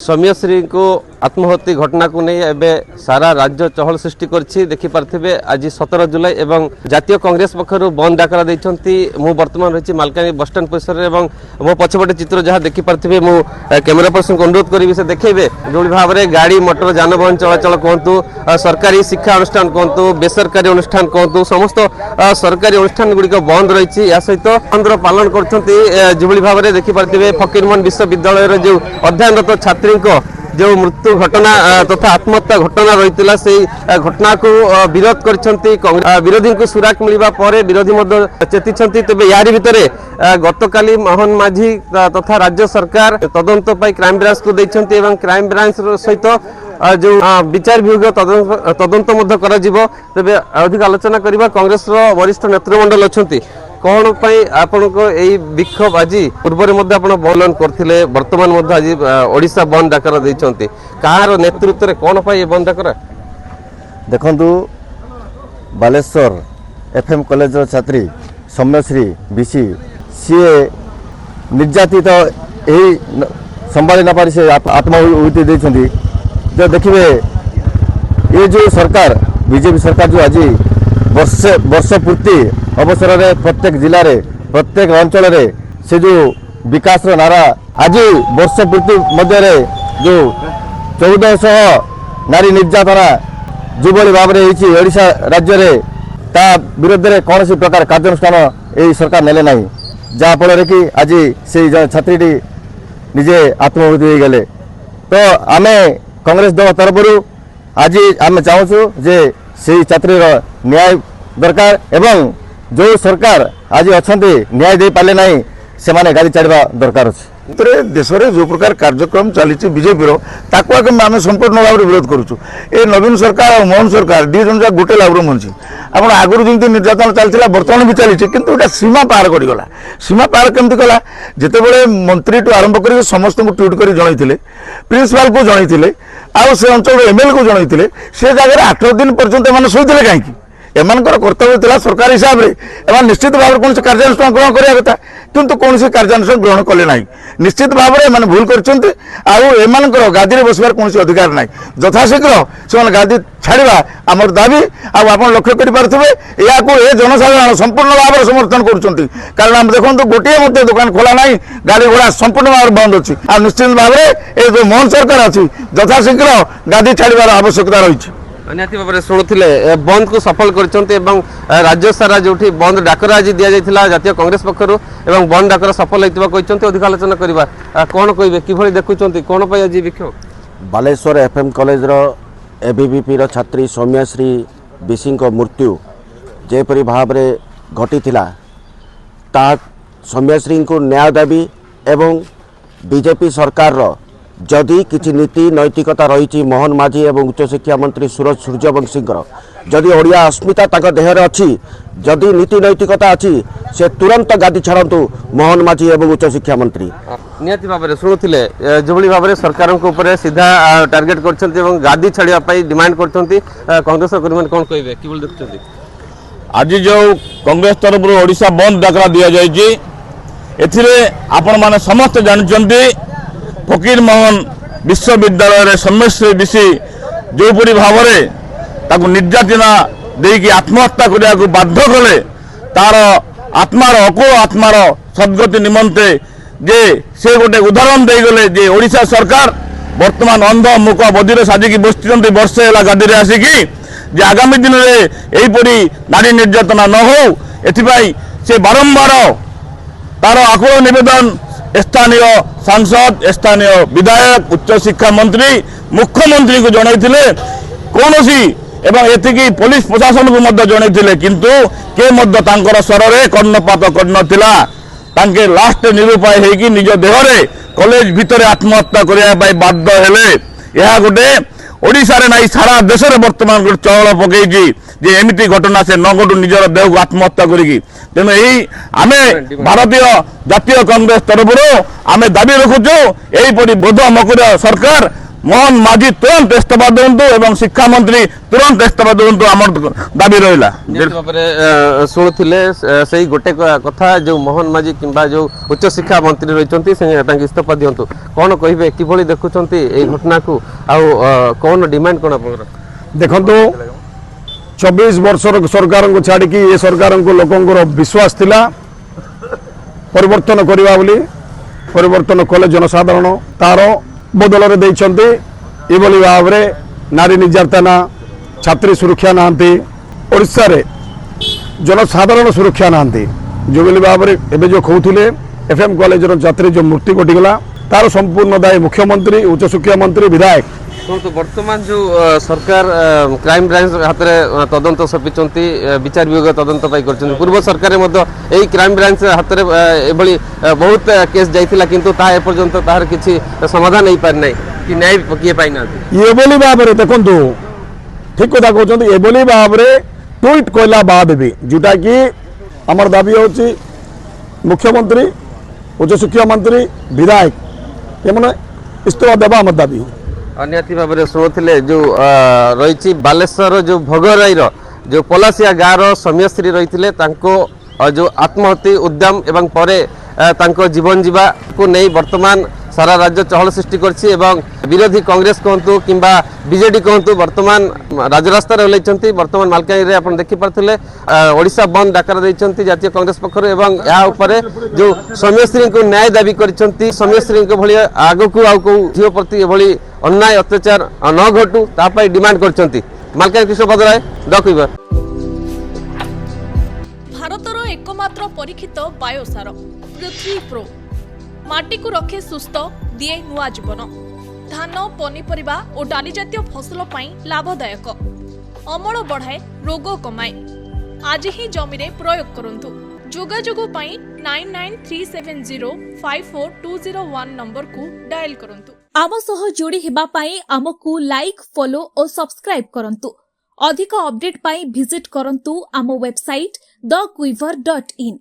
सौम्यश्री को आत्महत्या घटना को नहीं एवं सारा राज्य चहल सृष्टि करछि देखि पार्थिबे आज 17 जुलाई एवं जातीय कांग्रेस पक्षरु बंद डाकरा दैछंती मु वर्तमान रहिछि मालकानी बस स्टैंड परिसर एवं मो पछपटे चित्र जहाँ देखि पार्थिबे मु कैमरा पर्सन को अनुरोध करिवि से देखैबे जो भाव में गाड़ी मोटर जानवाहन चलाचल कहतु सरकारी शिक्षा अनुष्ठान कहतु बेसरकारी अनुष्ठान कहतु समस्त सरकारी अनुष्ठान गुड़िक बंद रही या सहित बंद पालन कर भाव में देखि पार्थिबे फकीरमोहन विश्वविद्यालय जो अध्ययनरत छात्री जो मृत्यु घटना तथा आत्महत्या घटना रही से घटना को विरोध कर विरोधी को सुराक मिलवा पर विरोधी चेती तेज यारी भितर गतकाली मोहन माझी तथा राज्य सरकार तदंत क्राइम ब्रांच को देते क्राइम ब्रांच सहित जो विचार विभाग तदंत तेज अधिक आलोचना करवा कांग्रेस वरिष्ठ नेतृमंडल अच्छा कौन आपण विक्षोभ आज पूर्व बंद करते बर्तमान आज ओडिशा बंद डाकर देते कहार नेतृत्व में कौन बंद डाकर देखु बालेश्वर एफएम कॉलेज छात्री सौम्यश्री बीसी सी निर्यातित यही संभाली न पारी से आत्माहुति देते जो देखिए ये जो सरकार बीजेपी सरकार जो आज वर्ष पूर्ति अवसर में प्रत्येक जिले में प्रत्येक अंचल से जो विकास नारा आज वर्ष पूर्ति मध्य जो 1400 नारी निर्यातना जो भाव में ओडिशा राज्य में ता विरोध में कौन सी प्रकार कार्यानुष्ठान यही सरकार नेले ना जहाँफल कि आज से छात्री निजे आत्महत्या हो गले तो आम कांग्रेस दल तरफ आज आम चाहूँ जे से छात्री न्याय दरकार एवं जो सरकार आज अच्छा न्याय दे पारे ना से गाड़ी छाड़ा दरकार अच्छे देश में जो प्रकार कार्यक्रम चली बीजेपी आम संपूर्ण भाव में विरोध करुचु ए नवीन सरकार और मोहन सरकार दी जन जाक गोटे लाभ मंची आप आगुरी जमी निर्यातन चलता बर्तमान भी चली किंतु एटा सीमा पार करगला सीमा पार केमती कला जितेबाला मंत्री टू आरंभ कर समस्त को ट्वीट कर जनई प्रिंसिपाल को जनई आउ से अंचल एमएलए को जनई से जगह 8 दिन पर्यंत एम शोधे कहीं एमनकर कर्तव्य था सरकार हिसाब से निश्चित भाव में कौन कार्यानुष्ठान ग्रहण करने कथा किंतु कौन कार्यानुष्ठान ग्रहण कले ना निश्चित भाव में भूल कर गादी बसबार कौन अधिकार ना यथाशीघ्र से गादी छाड़ा आमर दाबी आप लक्ष्य करेंगे या जनसाधारण संपूर्ण भाव में समर्थन करण देखो गोटे दुकान खोला ना गाड़ी घोड़ा संपूर्ण भाव में बंद अच्छी आ निश्चित भाव में जो मोहन सरकार अच्छी यथाशीघ्र गादी छाड़ार आवश्यकता रही निहाती भाव में शुणुले बंद को सफल कर राज्य सारा जो बंद डाकर आज दि जाता जातीय कांग्रेस पक्षर एवं बंद डाकर सफल होती अधिक आलोचना करवा कौन कहे कि देखुं कौन आज विक्षोभ बालेश्वर एफएम कॉलेज एबीवीपी छात्री सौम्यश्री बीसी मृत्यु जेपरी भाव में घटी सौम्यश्री को न्याय दाबी एवं बीजेपी सरकार जदि किसी नीति नैतिकता रही मोहन माझी एवं उच्च शिक्षा मंत्री सूरज सूर्यवंशी जदि ओडिया अस्मिता ताको देहरे अच्छी जदि नीति नैतिकता अच्छी से तुरंत गादी छाड़ू मोहन माझी एवं उच्च शिक्षा मंत्री निहाती भाव में शुणुले जो भाव में सरकार ऊपर सीधा टार्गेट कर गादी छाड़ापी डिमांड कर कांग्रेस कर्मी कौन कहे कि देखुं आज जो कांग्रेस तरफ ओडिशा बंद डाकरा दि जाए आपण मैंने समस्त जानते फकीर मोहन विश्वविद्यालय सौम्यश्री बीसी जोपरी भाव में निर्यातना देकी आत्महत्या करने को बाध्य कले तार आत्मार अकुल आत्मार सद्गति निमंते जे से गोटे उदाहरण दे गले जे ओडिशा सरकार वर्तमान अंध मुख बदिर साजिकी बसती वर्षे है गादी आसिकी जे आगामी दिन में यहीपरी नारी निर्यातना न हो एथिपाई से बारंबार तार आकुल निवेदन स्थानीय सांसद स्थानीय विधायक उच्च शिक्षा मंत्री मुख्यमंत्री को जनईले कौन एवं एतिकी पुलिस प्रशासन को जनईले किंतु के स्वर में कर्णपात कर लास्ट निरुपाय होगी निज देहरे कॉलेज भितर आत्महत्या करने बाध्य हेले गोटे ओडिशा रे नहीं सारा देश में वर्तमान गोटे चहल पकई जे एमती घटना से न घटू निजर देह को आत्महत्या करी तेणु यही आम भारतीय जातीय कांग्रेस तरफ आम दाबी रखुचु यहीपरी बोध मकुर सरकार মোহন মাঝি তুরন্ত ইস্তফা দিଅନ୍ତୁ এবং শিক্ষামন্ত্রী তুরন্ত ইস্তফা দিଅନ୍ତୁ আমার দাবি রহিলা। ନିହାତି ଭାବରେ ଶୁଣୁଥିଲେ ସେଇ ଗୋଟେ କଥା ଯୋଉ ମୋହନ ମାଝୀ କିମ୍ବା ଯୋଉ ଉଚ୍ଚ ଶିକ୍ଷା ମନ୍ତ୍ରୀ ରହିଛନ୍ତି ସେ ତାଙ୍କୁ ଇସ୍ତଫା ଦିଅନ୍ତୁ। କ'ଣ କହିବେ, କିଭଳି ଦେଖୁଛନ୍ତି ଏଇ ଘଟଣାକୁ, ଆଉ କ'ଣ ଡିମାଣ୍ଡ କ'ଣ ଆପଣଙ୍କର? ଦେଖନ୍ତୁ 24 ବର୍ଷର ସରକାରଙ୍କୁ ଛାଡ଼ିକି ଏ ସରକାରଙ୍କୁ ଲୋକଙ୍କର ବିଶ୍ୱାସ ଥିଲା ପରିବର୍ତ୍ତନ କରିବା ବୋଲି, ପରିବର୍ତ୍ତନ କଲେ ଜନସାଧାରଣ ତାର ବଦଳରେ ଦେଇଛନ୍ତି ଏଭଳି ଭାବରେ ନାରୀ ନିର୍ଯାତନା, ଛାତ୍ରୀ ସୁରକ୍ଷା ନାହାନ୍ତି, ଓଡ଼ିଶାରେ ଜନସାଧାରଣ ସୁରକ୍ଷା ନାହାନ୍ତି। ଯେଉଁଭଳି ଭାବରେ ଏବେ ଯେଉଁ କହୁଥିଲେ FM କଲେଜର ଛାତ୍ରୀ ଯେଉଁ ମୃତ୍ୟୁ ଘଟିଗଲା ତାର ସମ୍ପୂର୍ଣ୍ଣ ଦାୟୀ ମୁଖ୍ୟମନ୍ତ୍ରୀ, ଉଚ୍ଚଶିକ୍ଷା ମନ୍ତ୍ରୀ, ବିଧାୟକ। ଶୁଣନ୍ତୁ, ବର୍ତ୍ତମାନ ଯୋଉ ସରକାର କ୍ରାଇମବ୍ରାଞ୍ଚ ହାତରେ ତଦନ୍ତ ସପିଛନ୍ତି, ବିଚାର ବିଭାଗ ତଦନ୍ତ ପାଇଁ କରିଛନ୍ତି। ପୂର୍ବ ସରକାରରେ ମଧ୍ୟ ଏଇ କ୍ରାଇମବ୍ରାଞ୍ଚ ହାତରେ ଏଭଳି ବହୁତ କେସ୍ ଯାଇଥିଲା, କିନ୍ତୁ ତାହା ଏପର୍ଯ୍ୟନ୍ତ ତାହାର କିଛି ସମାଧାନ ହେଇପାରିନାହିଁ କି ନ୍ୟାୟ କିଏ ପାଇନାହାନ୍ତି। ଏଭଳି ଭାବରେ ଦେଖନ୍ତୁ, ଠିକ କଥା କହୁଛନ୍ତି, ଏଭଳି ଭାବରେ ଟ୍ୱିଟ୍ କହିଲା ବାଦ ବି ଯୋଉଟାକି ଆମର ଦାବି ହେଉଛି ମୁଖ୍ୟମନ୍ତ୍ରୀ, ଉଚ୍ଚଶିକ୍ଷା ମନ୍ତ୍ରୀ, ବିଧାୟକ ଏମାନେ ଇସ୍ତଫା ଦେବା ଆମର ଦାବି। ନିହାତି ଭାବରେ ଶୁଣୁଥିଲେ ଯୋଉ ରହିଛି ବାଲେଶ୍ୱର ଯୋଉ ଭୋଗରାଇର ଯୋଉ ପଲାସିଆ ଗାଁର ସୌମ୍ୟଶ୍ରୀ ରହିଥିଲେ, ତାଙ୍କ ଯୋଉ ଆତ୍ମହତ୍ୟା ଉଦ୍ୟମ ଏବଂ ପରେ ତାଙ୍କ ଜୀବନ ଯିବାକୁ ନେଇ ବର୍ତ୍ତମାନ ସାରା ରାଜ୍ୟ ଚହଳ ସୃଷ୍ଟି କରିଛି ଏବଂ ବିରୋଧୀ କଂଗ୍ରେସ କୁହନ୍ତୁ କିମ୍ବା ବିଜେଡି କୁହନ୍ତୁ ବର୍ତ୍ତମାନ ରାଜରାସ୍ତାରେ ଓହ୍ଲାଇଛନ୍ତି। ବର୍ତ୍ତମାନ ମାଲକାନଗିରିରେ ଆପଣ ଦେଖିପାରୁଥିଲେ ଓଡ଼ିଶା ବନ୍ଦ ଡାକରା ଦେଇଛନ୍ତି ଜାତୀୟ କଂଗ୍ରେସ ପକ୍ଷରୁ ଏବଂ ଏହା ଉପରେ ଯେଉଁ ସୌମ୍ୟଶ୍ରୀଙ୍କୁ ନ୍ୟାୟ ଦାବି କରିଛନ୍ତି। ସୌମ୍ୟଶ୍ରୀଙ୍କ ଭଳି ଆଗକୁ ଆଉ କେଉଁ ଝିଅ ପ୍ରତି ଏଭଳି ଅନ୍ୟାୟ ଅତ୍ୟାଚାର ନ ଘଟୁ ତା ପାଇଁ ଡିମାଣ୍ଡ କରିଛନ୍ତି। ମାଲକାନଗିରି କୃଷ୍ଣପଦ ରାୟ, ଦ କୁଇବର। ଭାରତର ଏକମାତ୍ର ପରୀକ୍ଷିତ ବାୟୋସାର ପୃଥ୍ୱୀ ପ୍ରୋ ମାଟିକୁ ରଖେ ସୁସ୍ଥ, ଦିଏ ନୂଆ ଜୀବନ। ଧାନ, ପନିପରିବା ଓ ଡାଲି ଜାତୀୟ ଫସଲ ପାଇଁ ଲାଭଦାୟକ, ଅମଳ ବଢ଼ାଏ, ରୋଗ କମାଏ। ଆଜି ହିଁ ଜମିରେ ପ୍ରୟୋଗ କରନ୍ତୁ। ଯୋଗାଯୋଗ ପାଇଁ 9937054201 ନମ୍ବରକୁ ଡାଏଲ୍ କରନ୍ତୁ। ଆମ ସହ ଯୋଡ଼ି ହେବା ପାଇଁ ଆମକୁ ଲାଇକ୍, ଫଲୋ ଓ ସବସ୍କ୍ରାଇବ୍ କରନ୍ତୁ। ଅଧିକ ଅପଡେଟ୍ ପାଇଁ ଭିଜିଟ୍ କରନ୍ତୁ ଆମ ୱେବସାଇଟ୍ thequiver.in।